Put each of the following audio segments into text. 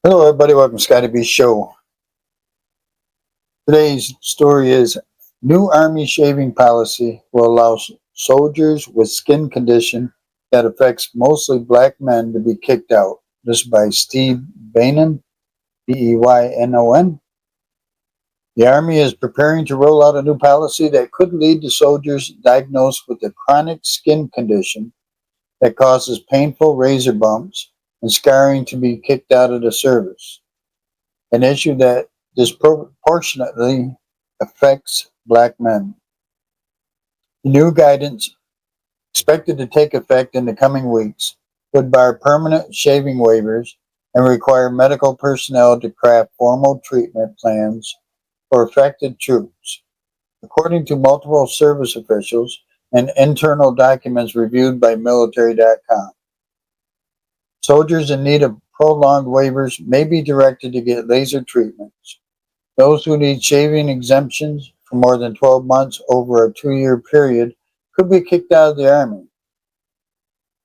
Hello, everybody. Welcome to Scotty B Show. Today's story is new Army shaving policy will allow soldiers with skin condition that affects mostly black men to be kicked out. This is by Steve Beynon, Beynon. The Army is preparing to roll out a new policy that could lead to soldiers diagnosed with a chronic skin condition that causes painful razor bumps and scarring to be kicked out of the service, an issue that disproportionately affects black men. The new guidance, expected to take effect in the coming weeks, would bar permanent shaving waivers and require medical personnel to craft formal treatment plans for affected troops. According to multiple service officials and internal documents reviewed by military.com, soldiers in need of prolonged waivers may be directed to get laser treatments. Those who need shaving exemptions for more than 12 months over a 2-year period could be kicked out of the Army.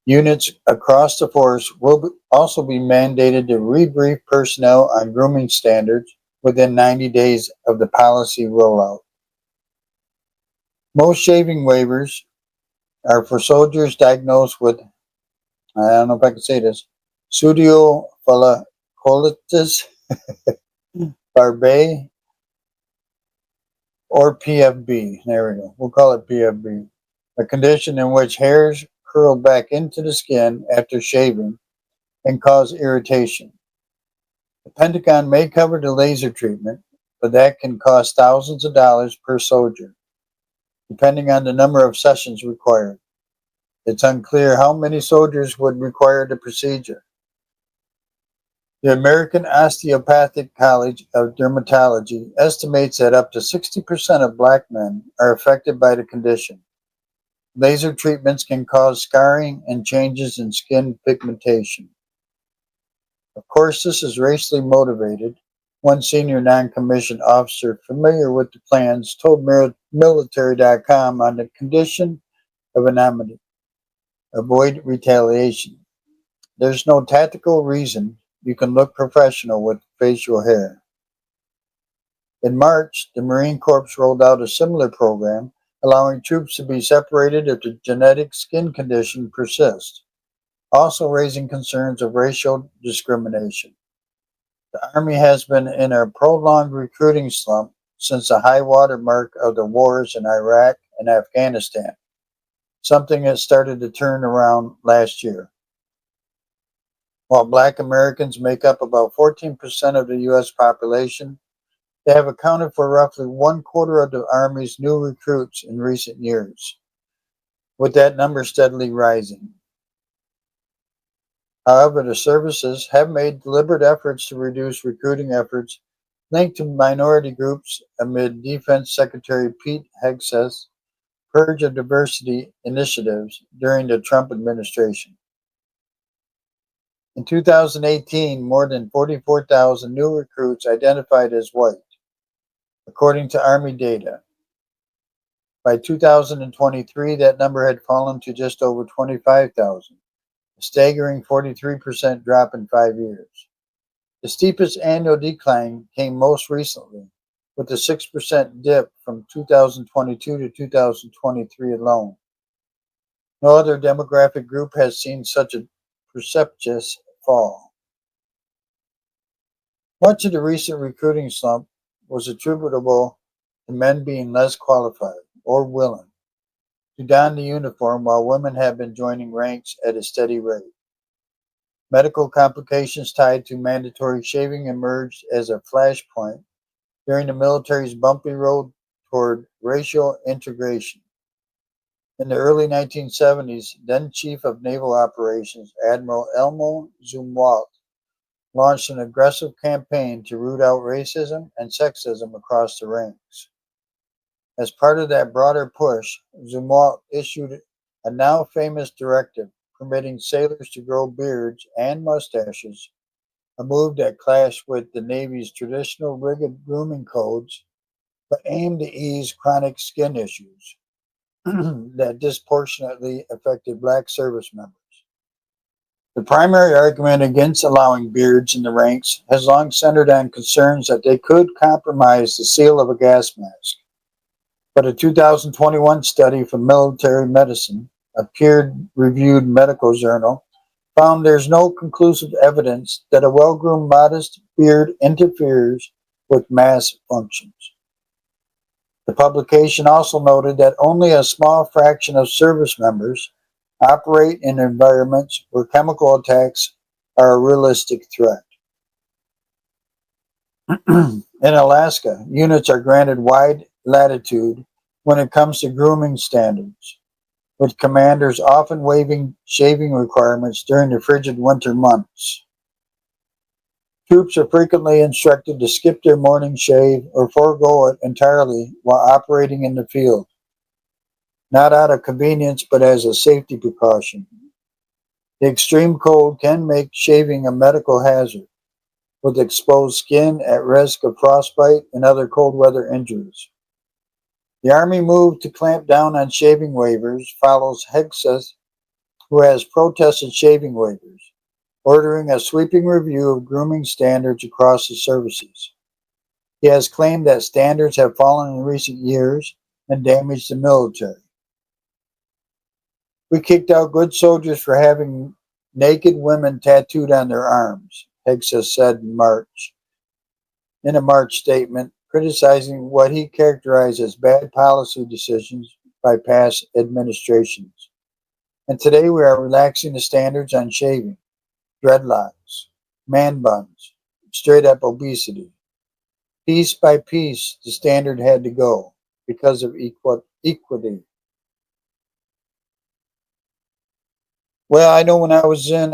Units across the force will also be mandated to rebrief personnel on grooming standards within 90 days of the policy rollout. Most shaving waivers are for soldiers diagnosed with, I don't know if I can say this, pseudophilitis barbae or PFB. There we go. We'll call it PFB. A condition in which hairs curl back into the skin after shaving and cause irritation. The Pentagon may cover the laser treatment, but that can cost thousands of dollars per soldier, depending on the number of sessions required. It's unclear how many soldiers would require the procedure. The American Osteopathic College of Dermatology estimates that up to 60% of black men are affected by the condition. Laser treatments can cause scarring and changes in skin pigmentation. Of course, this is racially motivated. One senior non-commissioned officer familiar with the plans told military.com on the condition of anonymity, avoid retaliation. There's no tactical reason you can look professional with facial hair. In March, the Marine Corps rolled out a similar program, allowing troops to be separated if the genetic skin condition persists, also raising concerns of racial discrimination. The Army has been in a prolonged recruiting slump since the high water mark of the wars in Iraq and Afghanistan, something that started to turn around last year. While black Americans make up about 14% of the U.S. population, they have accounted for roughly one quarter of the Army's new recruits in recent years, with that number steadily rising. However, the services have made deliberate efforts to reduce recruiting efforts linked to minority groups amid Defense Secretary Pete Hegseth's purge of diversity initiatives during the Trump administration. In 2018, more than 44,000 new recruits identified as white, according to Army data. By 2023, that number had fallen to just over 25,000, a staggering 43% drop in 5 years. The steepest annual decline came most recently, with a 6% dip from 2022 to 2023 alone. No other demographic group has seen such a precipitous fall. Much of the recent recruiting slump was attributable to men being less qualified or willing to don the uniform while women have been joining ranks at a steady rate. Medical complications tied to mandatory shaving emerged as a flashpoint during the military's bumpy road toward racial integration. In the early 1970s, then Chief of Naval Operations Admiral Elmo Zumwalt launched an aggressive campaign to root out racism and sexism across the ranks. As part of that broader push, Zumwalt issued a now famous directive permitting sailors to grow beards and mustaches, a move that clashed with the Navy's traditional rigid grooming codes, but aimed to ease chronic skin issues that disproportionately affected black service members. The primary argument against allowing beards in the ranks has long centered on concerns that they could compromise the seal of a gas mask. But a 2021 study from Military Medicine, a peer-reviewed medical journal, found there's no conclusive evidence that a well-groomed modest beard interferes with mass functions. The publication also noted that only a small fraction of service members operate in environments where chemical attacks are a realistic threat. In Alaska, units are granted wide latitude when it comes to grooming standards, with commanders often waiving shaving requirements during the frigid winter months. Troops are frequently instructed to skip their morning shave or forego it entirely while operating in the field, not out of convenience but as a safety precaution. The extreme cold can make shaving a medical hazard, with exposed skin at risk of frostbite and other cold weather injuries. The Army move to clamp down on shaving waivers follows Hegseth, who has protested shaving waivers, ordering a sweeping review of grooming standards across the services. He has claimed that standards have fallen in recent years and damaged the military. We kicked out good soldiers for having naked women tattooed on their arms, Hegseth said in a March statement, criticizing what he characterized as bad policy decisions by past administrations. And today we are relaxing the standards on shaving, dreadlocks, man buns, straight up obesity. Piece by piece, the standard had to go because of equity. Well, I know when I was in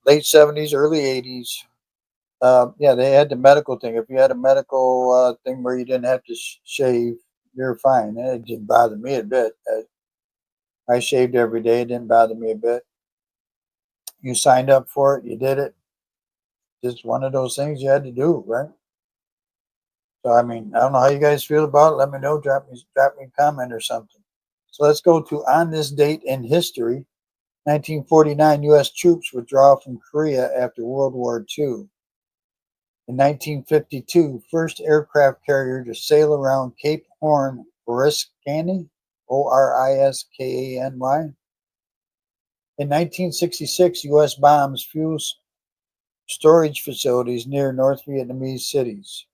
late 70s, early 80s. Yeah, they had the medical thing. If you had a medical thing where you didn't have to shave, you're fine. And it didn't bother me a bit. I shaved every day. It didn't bother me a bit. You signed up for it. You did it. Just one of those things you had to do, right? So I mean, I don't know how you guys feel about it. Let me know. Drop me a comment or something. So let's go to on this date in history. 1949, U.S. troops withdraw from Korea after World War II. In 1952, first aircraft carrier to sail around Cape Horn, Oriskany, Oriskany. In 1966, U.S. bombs fuel storage facilities near North Vietnamese cities.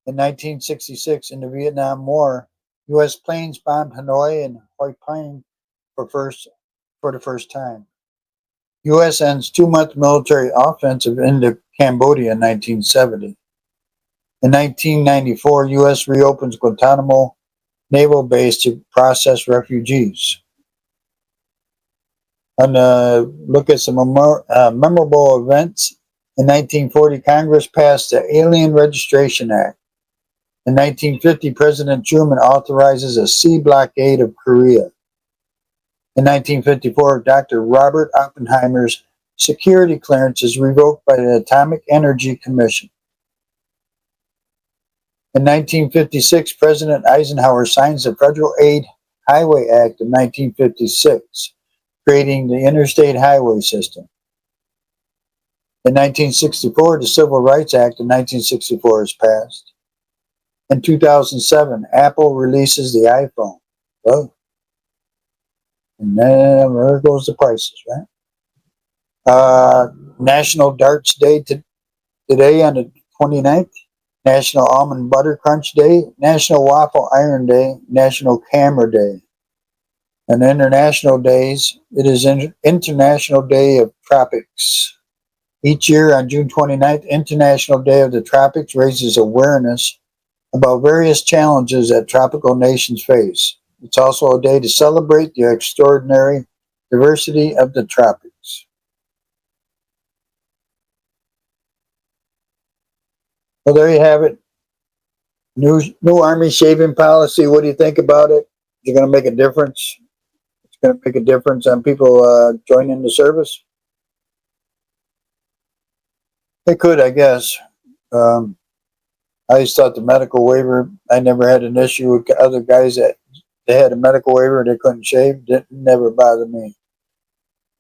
In 1966, in the Vietnam War, U.S. planes bombed Hanoi and Hoi Panh for the first time. U.S. ends two-month military offensive into Cambodia in 1970. In 1994, U.S. reopens Guantanamo Naval Base to process refugees. And look at some memorable events. In 1940, Congress passed the Alien Registration Act. In 1950, President Truman authorizes a sea blockade of Korea. In 1954, Dr. Robert Oppenheimer's security clearance is revoked by the Atomic Energy Commission. In 1956, President Eisenhower signs the Federal Aid Highway Act of 1956, creating the Interstate Highway System. In 1964, the Civil Rights Act of 1964 is passed. In 2007, Apple releases the iPhone. Oh, and then there goes the prices, right? National Darts Day today on the 29th. National Almond Butter Crunch Day, National Waffle Iron Day, National Camera Day. And international days, it is International Day of Tropics. Each year on June 29th, International Day of the Tropics raises awareness about various challenges that tropical nations face. It's also a day to celebrate the extraordinary diversity of the tropics. Well, there you have it. New Army shaving policy. What do you think about it? Is it going to make a difference? It's going to make a difference on people joining the service? It could, I guess. Um, I always thought the medical waiver, I never had an issue with other guys that they had a medical waiver and they couldn't shave. It never bothered me.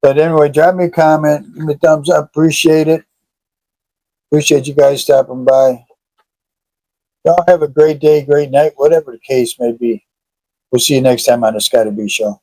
But anyway, drop me a comment, give me a thumbs up. Appreciate it. Appreciate you guys stopping by. Y'all have a great day, great night, whatever the case may be. We'll see you next time on the Scotty B Show.